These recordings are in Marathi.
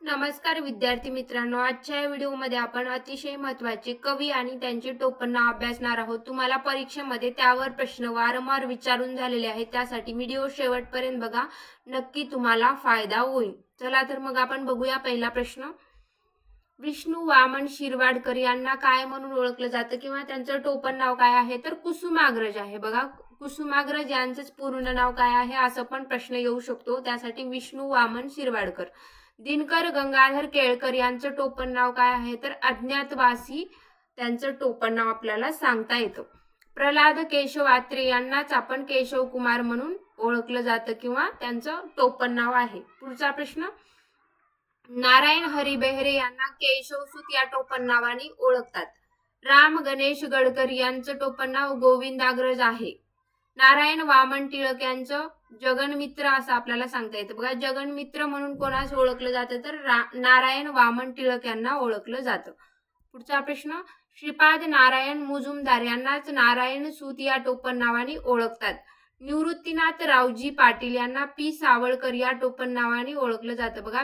नमस्कार विद्यार्थी मित्रांनो, आजच्या या व्हिडिओमध्ये आपण अतिशय महत्त्वाचे कवी आणि त्यांचे टोपणनाव अभ्यासणार आहोत. तुम्हाला परीक्षेमध्ये त्यावर प्रश्न वारंवार विचारून झालेले आहेत. त्यासाठी व्हिडिओ शेवटपर्यंत बघा, नक्की तुम्हाला फायदा होईल. चला तर मग आपण बघूया पहिला प्रश्न. विष्णू वामन शिरवाडकर यांना काय म्हणून ओळखलं जातं किंवा त्यांचं टोपणनाव काय आहे? तर कुसुमाग्रज आहे. बघा, कुसुमाग्रज यांचंच पूर्ण नाव काय आहे असं पण प्रश्न येऊ शकतो. त्यासाठी विष्णू वामन शिरवाडकर. दिनकर गंगाधर केळकर यांचं टोपणनाव काय आहे? तर अज्ञातवासी त्यांचं टोपणनाव आपल्याला सांगता येतं. प्रल्हाद केशव आत्रे यांनाच आपण केशव कुमार म्हणून ओळखलं जातं किंवा त्यांचं टोपणनाव आहे. पुढचा प्रश्न. नारायण हरी बेहरे यांना केशवसूत या टोपणनावाने ओळखतात. राम गणेश गडकरी यांचं टोपणनाव गोविंदाग्रज आहे. नारायण वामन टिळक यांचं जगनमित्र असं आपल्याला सांगता येतं. बघा, जगनमित्र म्हणून कोणास ओळखलं जातं? तर नारायण वामन टिळक यांना ओळखलं जातं. पुढचा प्रश्न. श्रीपाद नारायण मुजुमदार यांनाच नारायण सूत या टोपणनावाने ओळखतात. निवृत्तीनाथ रावजी पाटील यांना पी सावळकर या टोपणनावाने ओळखलं जातं. बघा,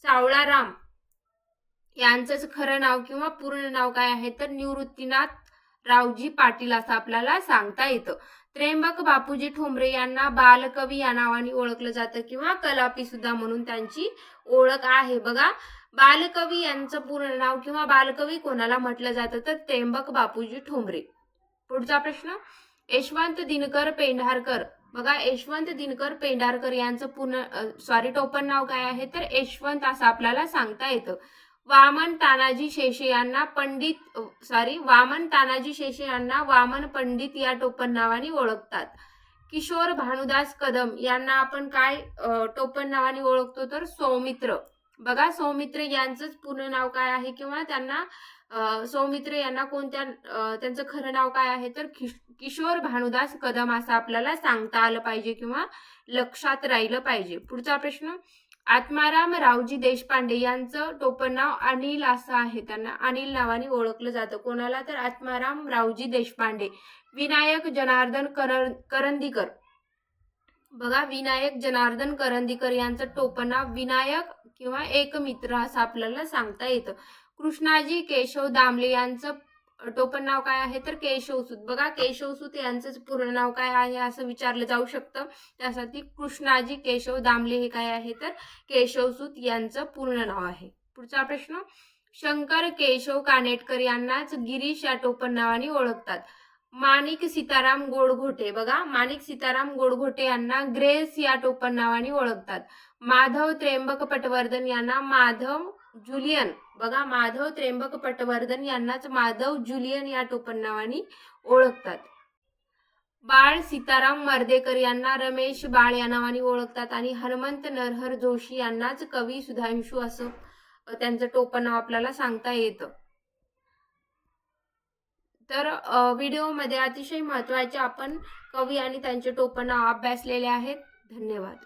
सावळाराम यांचंच खरं नाव किंवा पूर्ण नाव काय आहे? तर निवृत्तीनाथ रावजी पाटील असं आपल्याला सांगता येतं. त्र्यंबक बापूजी ठोंबरे यांना बालकवी या नावाने ओळखलं जातं किंवा कलापी सुद्धा म्हणून त्यांची ओळख आहे. बघा, बालकवी यांचं पूर्ण नाव किंवा बालकवी कोणाला म्हटलं जातं? तर त्र्यंबक बापूजी ठोंबरे. पुढचा प्रश्न. यशवंत दिनकर पेंढारकर. बघा, यशवंत दिनकर पेंढारकर यांचं टोपणनाव काय आहे? तर यशवंत असं आपल्याला सांगता येतं. वामन तानाजी शेषे यांना वामन पंडित या टोपणनावाने ओळखतात. किशोर भानुदास कदम यांना आपण काय टोपणनावाने ओळखतो? तर सौमित्र. बघा, सौमित्र यांचंच पूर्ण नाव काय आहे किंवा सौमित्र यांना त्यांचं खरं नाव काय आहे? तर किशोर भानुदास कदम असं आपल्याला सांगता आलं पाहिजे किंवा लक्षात राहिलं पाहिजे. पुढचा प्रश्न. आत्माराम रावजी देशपांडे यांचं टोपणनाव अनिल असं आहे. त्यांना अनिल नावाने ओळखलं जातं. कोणाला? तर आत्माराम रावजी देशपांडे. विनायक जनार्दन करंदीकर. बघा, विनायक जनार्दन करंदीकर यांचं टोपणनाव विनायक किंवा एकमित्र असं आपल्याला सांगता येतं. कृष्णाजी केशव दामले यांचं टोपणनाव काय आहे? तर केशवसूत. बघा, केशवसूत यांचंच पूर्ण नाव काय आहे असं विचारलं जाऊ शकतं. त्यासाठी कृष्णाजी केशव दामले हे काय आहे? तर केशवसूत यांचं पूर्ण नाव आहे. पुढचा प्रश्न. शंकर केशव कानेटकर यांनाच गिरीश या टोपणनावाने ओळखतात. माणिक सीताराम गोडघोटे. बघा, माणिक सीताराम गोडघोटे यांना ग्रेस या टोपणनावाने ओळखतात. माधव त्र्यंबक पटवर्धन यांना माधव जुलियन. बघा, माधव त्र्यंबक पटवर्धन यांनाच माधव जुलियन या टोपणनावाने ओळखतात. बाळ सीताराम मर्देकर यांना रमेश बाळ या नावाने ओळखतात आणि हनुमंत नरहर जोशी यांनाच कवी सुधांशू असं त्यांचं टोपणनाव आपल्याला सांगता येतं. तर व्हिडिओमध्ये अतिशय महत्त्वाचे आपण कवी आणि त्यांचे टोपणनाव अभ्यासलेले आहेत. धन्यवाद.